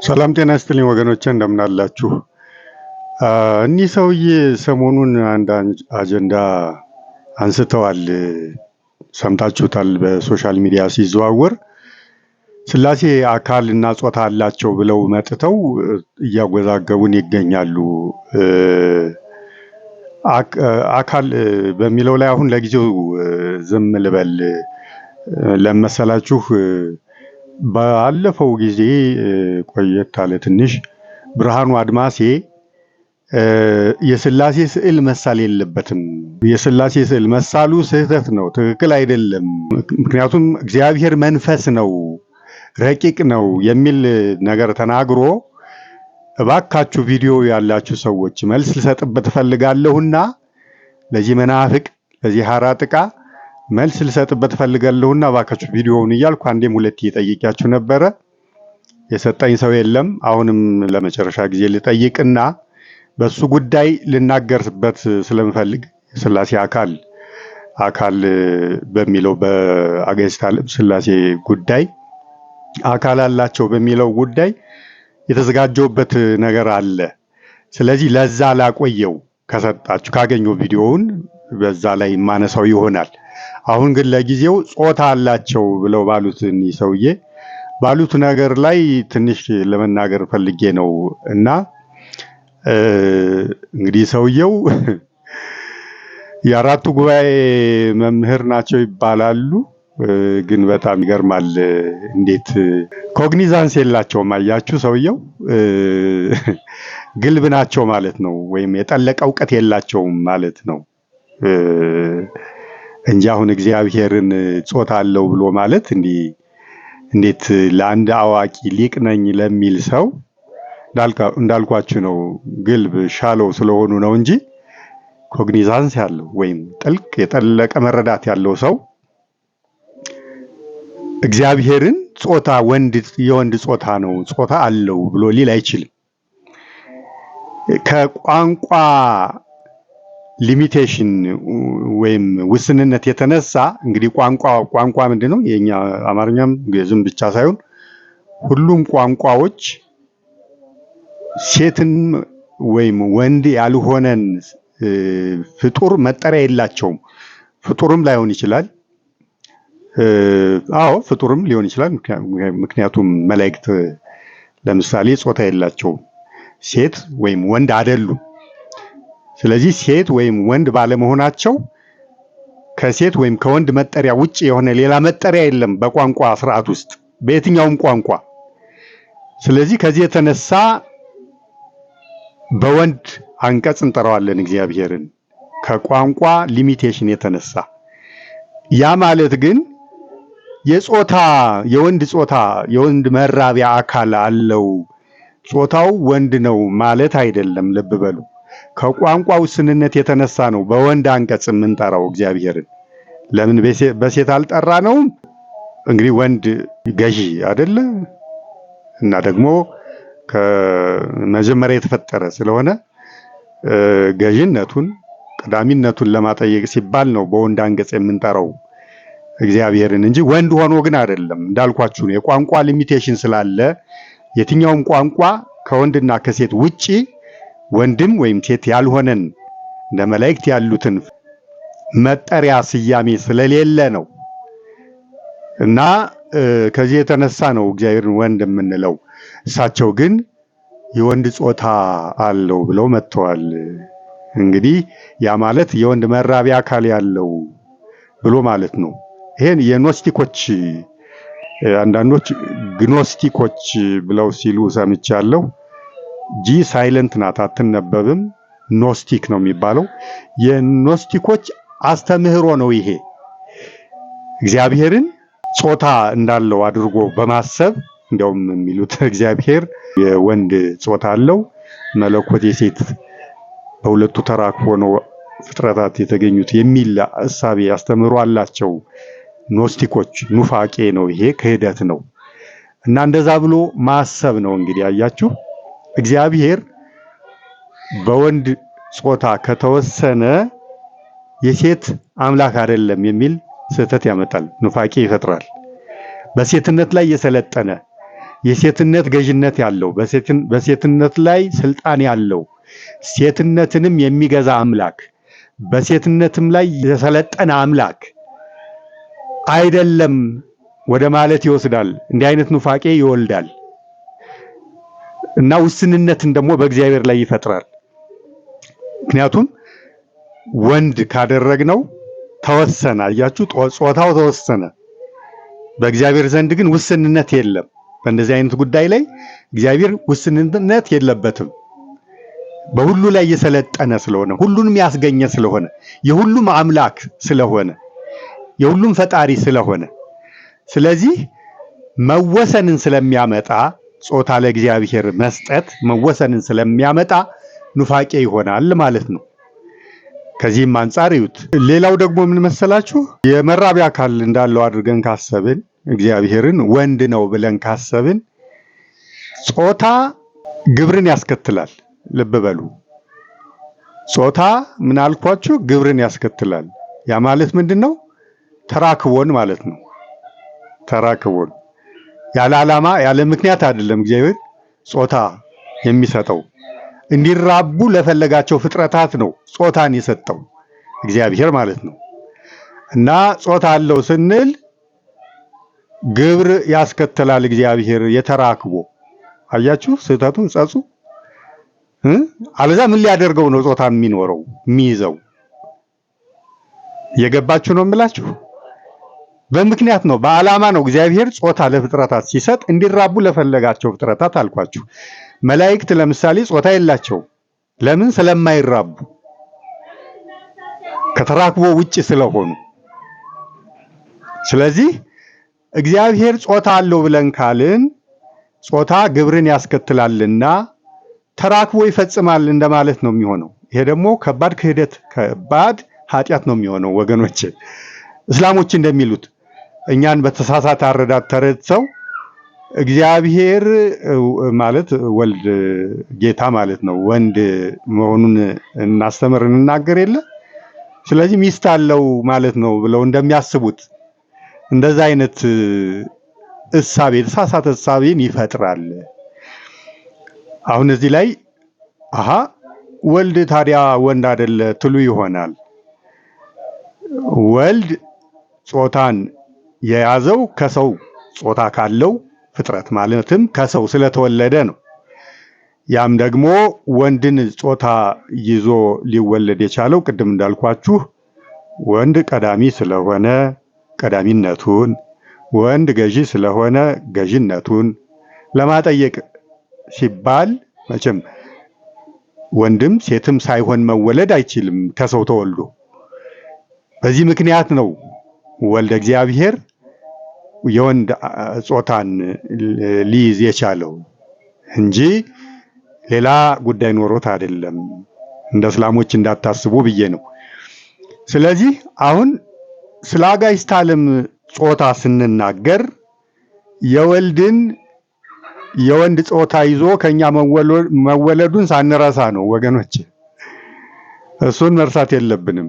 ሰላም ጤና ይስጥልኝ ወገኖቼ እንደምን አላችሁ? እኒህ ሰውዬ ሰሞኑን አንድ አጀንዳ አንስተዋል። ሰምታችሁታል። በሶሻል ሚዲያ ሲዘዋወር ሥላሴ አካል እና ጾታ አላቸው ብለው መጥተው እያወዛገቡን ይገኛሉ። አካል በሚለው ላይ አሁን ለጊዜው ዝም ልበል ለመሰላችሁ። ባለፈው ጊዜ ቆየት አለ ትንሽ ብርሃኑ አድማሴ የሥላሴ ስዕል መሳል የለበትም፣ የሥላሴ ስዕል መሳሉ ስህተት ነው፣ ትክክል አይደለም፣ ምክንያቱም እግዚአብሔር መንፈስ ነው፣ ረቂቅ ነው የሚል ነገር ተናግሮ እባካችሁ ቪዲዮ ያላችሁ ሰዎች መልስ ልሰጥበት ፈልጋለሁና ለዚህ መናፍቅ ለዚህ ሐራጥቃ መልስ ልሰጥበት ፈልጋለሁና እባካችሁ ቪዲዮውን እያልኩ አንዴም ሁለቴ ጠይቄያችሁ ነበረ። የሰጠኝ ሰው የለም። አሁንም ለመጨረሻ ጊዜ ልጠይቅና በሱ ጉዳይ ልናገርበት ስለምፈልግ የሥላሴ አካል በሚለው በአጋዕዝተ ዓለም ሥላሴ ጉዳይ አካል አላቸው በሚለው ጉዳይ የተዘጋጀውበት ነገር አለ። ስለዚህ ለዛ ላቆየው ከሰጣችሁ ካገኘው ቪዲዮውን በዛ ላይ ማነሳው ይሆናል። አሁን ግን ለጊዜው ጾታ አላቸው ብለው ባሉት ሰውዬ ባሉት ነገር ላይ ትንሽ ለመናገር ፈልጌ ነው እና እንግዲህ ሰውየው የአራቱ ጉባኤ መምህር ናቸው ይባላሉ። ግን በጣም ይገርማል። እንዴት ኮግኒዛንስ የላቸውም። አያችሁ፣ ሰውየው ግልብ ናቸው ማለት ነው፣ ወይም የጠለቀ እውቀት የላቸውም ማለት ነው እንጂ አሁን እግዚአብሔርን ጾታ አለው ብሎ ማለት እንዴት ለአንድ አዋቂ ሊቅ ነኝ ለሚል ሰው እንዳልኳችሁ ነው፣ ግልብ ሻለው ስለሆኑ ነው እንጂ ኮግኒዛንስ ያለው ወይም ጥልቅ የጠለቀ መረዳት ያለው ሰው እግዚአብሔርን ጾታ የወንድ ጾታ ነው ጾታ አለው ብሎ ሊል አይችልም። ከቋንቋ ሊሚቴሽን ወይም ውስንነት የተነሳ እንግዲህ ቋንቋ ምንድነው? የኛ አማርኛም ግዕዝም ብቻ ሳይሆን ሁሉም ቋንቋዎች ሴትን ወይም ወንድ ያልሆነን ፍጡር መጠሪያ የላቸውም። ፍጡርም ላይሆን ይችላል። ፍጡርም ሊሆን ይችላል። ምክንያቱም መላእክት ለምሳሌ ጾታ የላቸውም፣ ሴት ወይም ወንድ አይደሉም። ስለዚህ ሴት ወይም ወንድ ባለመሆናቸው ከሴት ወይም ከወንድ መጠሪያ ውጭ የሆነ ሌላ መጠሪያ የለም በቋንቋ ስርዓት ውስጥ በየትኛውም ቋንቋ። ስለዚህ ከዚህ የተነሳ በወንድ አንቀጽ እንጠራዋለን እግዚአብሔርን ከቋንቋ ሊሚቴሽን የተነሳ። ያ ማለት ግን የወንድ መራቢያ አካል አለው፣ ጾታው ወንድ ነው ማለት አይደለም። ልብ በሉ። ከቋንቋ ውስንነት የተነሳ ነው በወንድ አንቀጽ የምንጠራው እግዚአብሔርን። ለምን በሴት አልጠራ ነው? እንግዲህ ወንድ ገዢ አይደለ እና ደግሞ ከመጀመሪያ የተፈጠረ ስለሆነ ገዢነቱን ቀዳሚነቱን ለማጠየቅ ሲባል ነው በወንድ አንቀጽ የምንጠራው እግዚአብሔርን እንጂ ወንድ ሆኖ ግን አይደለም። እንዳልኳችሁ ነው፣ የቋንቋ ሊሚቴሽን ስላለ የትኛውም ቋንቋ ከወንድና ከሴት ውጪ ወንድም ወይም ሴት ያልሆነን እንደ መላእክት ያሉትን መጠሪያ ስያሜ ስለሌለ ነው። እና ከዚህ የተነሳ ነው እግዚአብሔርን ወንድ የምንለው። እሳቸው ግን የወንድ ጾታ አለው ብለው መጥተዋል። እንግዲህ ያ ማለት የወንድ መራቢያ አካል ያለው ብሎ ማለት ነው። ይሄን የኖስቲኮች አንዳንዶች ግኖስቲኮች ብለው ሲሉ ሰምቻለሁ። ጂ ሳይለንት ናት፣ አትነበብም። ኖስቲክ ነው የሚባለው። የኖስቲኮች አስተምህሮ ነው ይሄ። እግዚአብሔርን ጾታ እንዳለው አድርጎ በማሰብ እንደውም የሚሉት እግዚአብሔር የወንድ ጾታ አለው፣ መለኮት የሴት፣ በሁለቱ ተራክቦ ነው ፍጥረታት የተገኙት የሚል እሳቤ አስተምህሮ አላቸው ኖስቲኮች። ኑፋቄ ነው ይሄ፣ ክህደት ነው። እና እንደዛ ብሎ ማሰብ ነው እንግዲህ። አያችሁ፣ እግዚአብሔር በወንድ ጾታ ከተወሰነ የሴት አምላክ አይደለም የሚል ስህተት ያመጣል፣ ኑፋቄ ይፈጥራል። በሴትነት ላይ የሰለጠነ የሴትነት ገዥነት ያለው በሴትነት ላይ ስልጣን ያለው ሴትነትንም የሚገዛ አምላክ በሴትነትም ላይ የሰለጠነ አምላክ አይደለም ወደ ማለት ይወስዳል። እንዲህ አይነት ኑፋቄ ይወልዳል እና ውስንነትን ደግሞ በእግዚአብሔር ላይ ይፈጥራል። ምክንያቱም ወንድ ካደረግነው ተወሰነ። አያችሁ፣ ጾታው ተወሰነ። በእግዚአብሔር ዘንድ ግን ውስንነት የለም። በእንደዚህ አይነት ጉዳይ ላይ እግዚአብሔር ውስንነት የለበትም። በሁሉ ላይ የሰለጠነ ስለሆነ ሁሉንም ያስገኘ ስለሆነ የሁሉም አምላክ ስለሆነ የሁሉም ፈጣሪ ስለሆነ ስለዚህ መወሰንን ስለሚያመጣ ጾታ ለእግዚአብሔር መስጠት መወሰንን ስለሚያመጣ ኑፋቄ ይሆናል ማለት ነው። ከዚህም አንጻር ይዩት። ሌላው ደግሞ ምን መሰላችሁ? የመራቢያ አካል እንዳለው አድርገን ካሰብን እግዚአብሔርን ወንድ ነው ብለን ካሰብን ጾታ ግብርን ያስከትላል። ልብ በሉ። ጾታ ምን አልኳችሁ? ግብርን ያስከትላል። ያ ማለት ምንድነው? ተራክቦን ማለት ነው። ተራክቦን ያለ ዓላማ ያለ ምክንያት አይደለም እግዚአብሔር ጾታ የሚሰጠው። እንዲራቡ ለፈለጋቸው ፍጥረታት ነው ጾታን የሰጠው እግዚአብሔር ማለት ነው። እና ጾታ አለው ስንል ግብር ያስከትላል እግዚአብሔር የተራክቦ። አያችሁ ስህተቱን ጸጹ። አለዛ ምን ሊያደርገው ነው ጾታ የሚኖረው የሚይዘው? የገባችሁ ነው የምላችሁ። በምክንያት ነው በዓላማ ነው እግዚአብሔር ጾታ ለፍጥረታት ሲሰጥ እንዲራቡ ለፈለጋቸው ፍጥረታት አልኳችሁ። መላእክት ለምሳሌ ጾታ የላቸው። ለምን? ስለማይራቡ ከተራክቦ ውጪ ስለሆኑ። ስለዚህ እግዚአብሔር ጾታ አለው ብለን ካልን ጾታ ግብርን ያስከትላልና ተራክቦ ይፈጽማል እንደማለት ነው የሚሆነው። ይሄ ደግሞ ከባድ ክህደት ከባድ ኃጢአት ነው የሚሆነው ወገኖች። እስላሞች እንደሚሉት እኛን በተሳሳተ አረዳድ ተረድተው እግዚአብሔር ማለት ወልድ ጌታ ማለት ነው ወንድ መሆኑን እናስተምር እንናገር የለ ስለዚህ ሚስት አለው ማለት ነው ብለው እንደሚያስቡት እንደዛ አይነት እሳቤ የተሳሳተ እሳቤን ይፈጥራል። አሁን እዚህ ላይ ወልድ ታዲያ ወንድ አይደለ ትሉ ይሆናል። ወልድ ጾታን የያዘው ከሰው ጾታ ካለው ፍጥረት ማለትም ከሰው ስለተወለደ ነው። ያም ደግሞ ወንድን ጾታ ይዞ ሊወለድ የቻለው ቅድም እንዳልኳችሁ ወንድ ቀዳሚ ስለሆነ ቀዳሚነቱን፣ ወንድ ገዢ ስለሆነ ገዢነቱን ለማጠየቅ ሲባል መቼም ወንድም ሴትም ሳይሆን መወለድ አይችልም ከሰው ተወልዶ። በዚህ ምክንያት ነው ወልደ እግዚአብሔር የወንድ ጾታን ሊይዝ የቻለው እንጂ ሌላ ጉዳይ ኖሮት አይደለም። እንደ እስላሞች እንዳታስቡ ብዬ ነው። ስለዚህ አሁን ስለ አጋዕዝተ ዓለም ጾታ ስንናገር የወንድ ጾታ ይዞ ከኛ መወለዱን ሳንረሳ ነው ወገኖች። እሱን መርሳት የለብንም።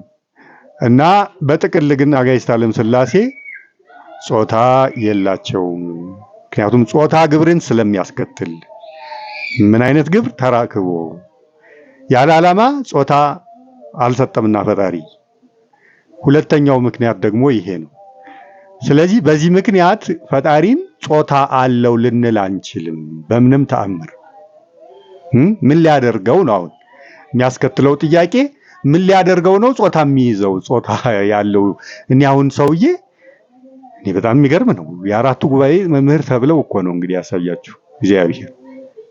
እና በጥቅል ግን አጋዕዝተ ዓለም ሥላሴ ጾታ የላቸውም። ምክንያቱም ጾታ ግብርን ስለሚያስከትል። ምን አይነት ግብር? ተራክቦ። ያለ ዓላማ ጾታ አልሰጠምና ፈጣሪ። ሁለተኛው ምክንያት ደግሞ ይሄ ነው። ስለዚህ በዚህ ምክንያት ፈጣሪን ጾታ አለው ልንል አንችልም በምንም ተአምር። ምን ሊያደርገው ነው? አሁን የሚያስከትለው ጥያቄ ምን ሊያደርገው ነው ጾታ የሚይዘው? ጾታ ያለው እኔ አሁን ሰውዬ እኔ በጣም የሚገርም ነው። የአራቱ ጉባኤ መምህር ተብለው እኮ ነው እንግዲህ ያሳያችሁ እግዚአብሔር።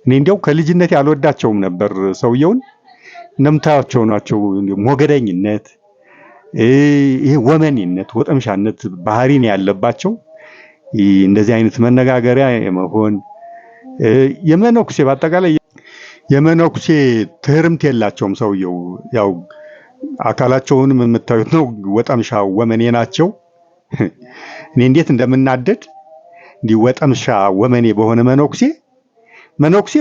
እኔ እንዲያው ከልጅነት ያልወዳቸውም ነበር ሰውየውን። እንደምታያቸው ናቸው። ሞገደኝነት፣ ይሄ ወመኔነት፣ ወጠምሻነት ባህሪ ነው ያለባቸው። እንደዚህ አይነት መነጋገሪያ የመሆን የመነኩሴ በአጠቃላይ የመነኩሴ ትህርምት የላቸውም። ሰውየው ያው አካላቸውንም የምታዩት ነው። ወጠምሻ ወመኔ ናቸው። እኔ እንዴት እንደምናደድ እንዲህ ወጠምሻ ወመኔ በሆነ መነኩሴ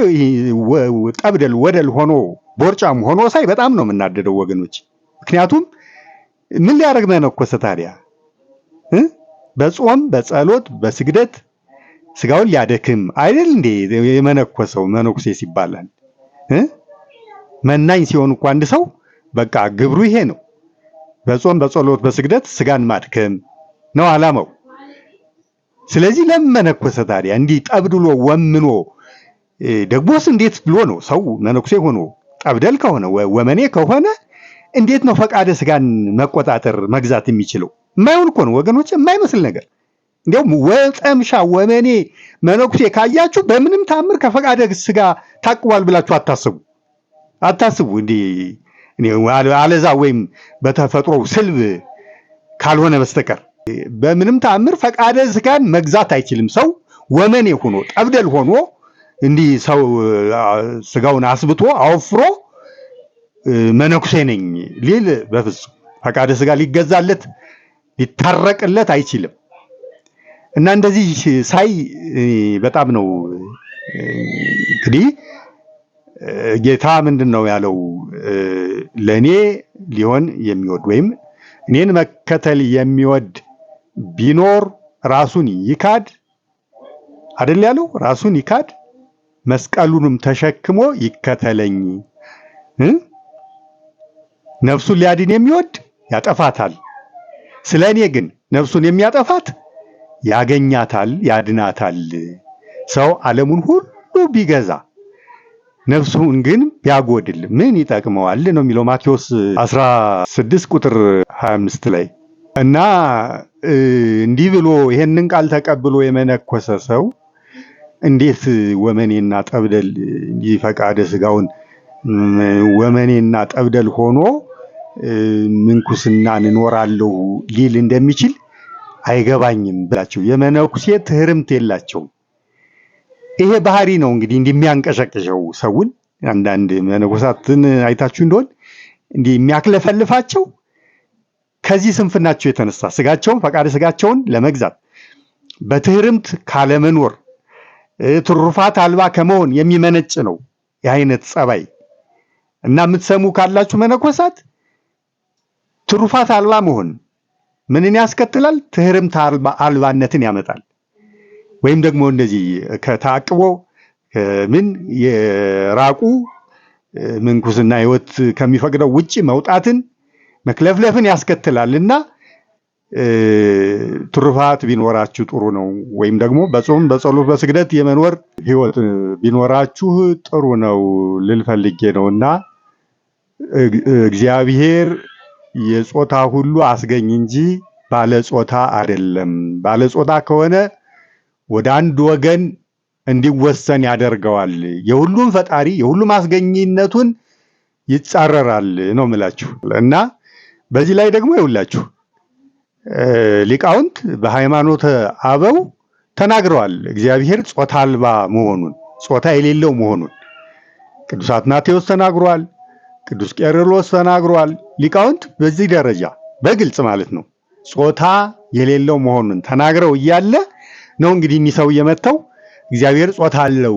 ጠብደል ወደል ሆኖ ቦርጫም ሆኖ ሳይ በጣም ነው የምናደደው ወገኖች። ምክንያቱም ምን ሊያደርግ መነኮሰ ታዲያ? በጾም በጸሎት በስግደት ስጋውን ሊያደክም አይደል እንዴ የመነኮሰው መነኩሴ ሲባላል መናኝ ሲሆን እንኳን አንድ ሰው በቃ ግብሩ ይሄ ነው። በጾም በጸሎት በስግደት ስጋን ማድከም ነው ዓላማው። ስለዚህ ለምን መነኮሰ ታዲያ? እንዲህ ጠብድሎ ወምኖ ደግሞስ እንዴት ብሎ ነው ሰው መነኩሴ ሆኖ ጠብደል ከሆነ ወመኔ ከሆነ እንዴት ነው ፈቃደ ስጋን መቆጣጠር መግዛት የሚችለው? የማይሆን እኮ ነው ወገኖች፣ የማይመስል ነገር። እንዲያውም ወጠምሻ ወመኔ መነኩሴ ካያችሁ በምንም ታምር ከፈቃደ ስጋ ታቅቧል ብላችሁ አታስቡ። እንዴ አለዛ ወይም በተፈጥሮ ስልብ ካልሆነ በስተቀር በምንም ታምር ፈቃደ ስጋን መግዛት አይችልም። ሰው ወመኔ ሆኖ ጠብደል ሆኖ እንዲህ ሰው ስጋውን አስብቶ አወፍሮ መነኩሴ ነኝ ሊል በፍጹም ፈቃደ ስጋ ሊገዛለት ሊታረቅለት አይችልም። እና እንደዚህ ሳይ በጣም ነው እንግዲህ ጌታ ምንድነው ያለው? ለኔ ሊሆን የሚወድ ወይም እኔን መከተል የሚወድ ቢኖር ራሱን ይካድ አይደል ያለው? ራሱን ይካድ መስቀሉንም ተሸክሞ ይከተለኝ። ነፍሱን ሊያድን የሚወድ ያጠፋታል፣ ስለኔ ግን ነፍሱን የሚያጠፋት ያገኛታል፣ ያድናታል። ሰው ዓለሙን ሁሉ ቢገዛ ነፍሱን ግን ቢያጎድል ምን ይጠቅመዋል ነው የሚለው ማቴዎስ 16 ቁጥር 25 ላይ። እና እንዲህ ብሎ ይሄንን ቃል ተቀብሎ የመነኮሰ ሰው እንዴት ወመኔና ጠብደል ፈቃደ ስጋውን ወመኔና ጠብደል ሆኖ ምንኩስና እንኖራለሁ ሊል እንደሚችል አይገባኝም ብላችሁ። የመነኩሴ ትህርምት የላቸውም። ይሄ ባህሪ ነው እንግዲህ እንደሚያንቀሸቅሸው ሰውን። አንዳንድ መነኮሳትን አይታችሁ እንደሆነ እንዲህ የሚያክለፈልፋቸው ከዚህ ስንፍናቸው የተነሳ ስጋቸውን ፈቃደ ስጋቸውን ለመግዛት በትህርምት ካለመኖር ትሩፋት አልባ ከመሆን የሚመነጭ ነው የአይነት ጸባይ። እና የምትሰሙ ካላችሁ መነኮሳት ትሩፋት አልባ መሆን ምንን ያስከትላል? ትህርምት አልባነትን ያመጣል። ወይም ደግሞ እንደዚህ ከታቅቦ ምን የራቁ ምንኩስና ህይወት ከሚፈቅደው ውጪ መውጣትን መክለፍለፍን ያስከትላልና ትሩፋት ቢኖራችሁ ጥሩ ነው። ወይም ደግሞ በጾም በጸሎት በስግደት የመኖር ህይወት ቢኖራችሁ ጥሩ ነው ልል ፈልጌ ነውና እግዚአብሔር የጾታ ሁሉ አስገኝ እንጂ ባለጾታ አይደለም። ባለጾታ ከሆነ ወደ አንድ ወገን እንዲወሰን ያደርገዋል። የሁሉም ፈጣሪ የሁሉም አስገኝነቱን ይጻረራል ነው የምላችሁ። እና በዚህ ላይ ደግሞ ይውላችሁ ሊቃውንት በሃይማኖተ አበው ተናግረዋል። እግዚአብሔር ጾታ አልባ መሆኑን ጾታ የሌለው መሆኑን ቅዱስ አትናቴዎስ ተናግሯል። ቅዱስ ቄርሎስ ተናግሯል። ሊቃውንት በዚህ ደረጃ በግልጽ ማለት ነው ጾታ የሌለው መሆኑን ተናግረው እያለ ነው እንግዲህ እኒህ የመተው እግዚአብሔር ጾታ አለው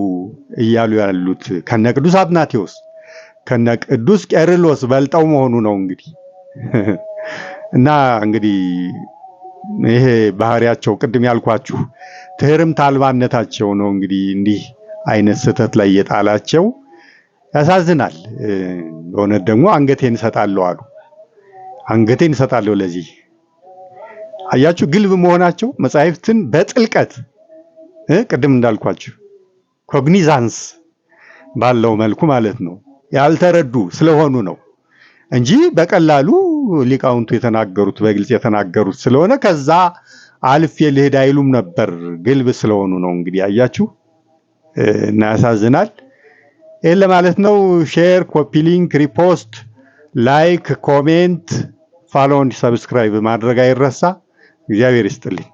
እያሉ ያሉት ከነ ቅዱስ አትናቴዎስ ከነ ቅዱስ ቄርሎስ በልጠው መሆኑ ነው እንግዲህ። እና እንግዲህ ይሄ ባህሪያቸው ቅድም ያልኳችሁ ትህርምት አልባነታቸው ነው እንግዲህ እንዲህ አይነት ስህተት ላይ የጣላቸው። ያሳዝናል። በእውነት ደግሞ አንገቴን እሰጣለሁ አሉ። አንገቴን እሰጣለሁ ለዚህ አያችሁ ግልብ መሆናቸው መጻሕፍትን በጥልቀት ቅድም እንዳልኳችሁ ኮግኒዛንስ ባለው መልኩ ማለት ነው ያልተረዱ ስለሆኑ ነው እንጂ በቀላሉ ሊቃውንቱ የተናገሩት በግልጽ የተናገሩት ስለሆነ ከዛ አልፌ ልሄድ አይሉም ነበር። ግልብ ስለሆኑ ነው እንግዲህ አያችሁ። እና ያሳዝናል። ይሄን ለማለት ነው። ሼር፣ ኮፒ ሊንክ፣ ሪፖስት፣ ላይክ፣ ኮሜንት፣ ፎሎ፣ ሰብስክራይብ ማድረግ አይረሳ። እግዚአብሔር ይስጥልኝ።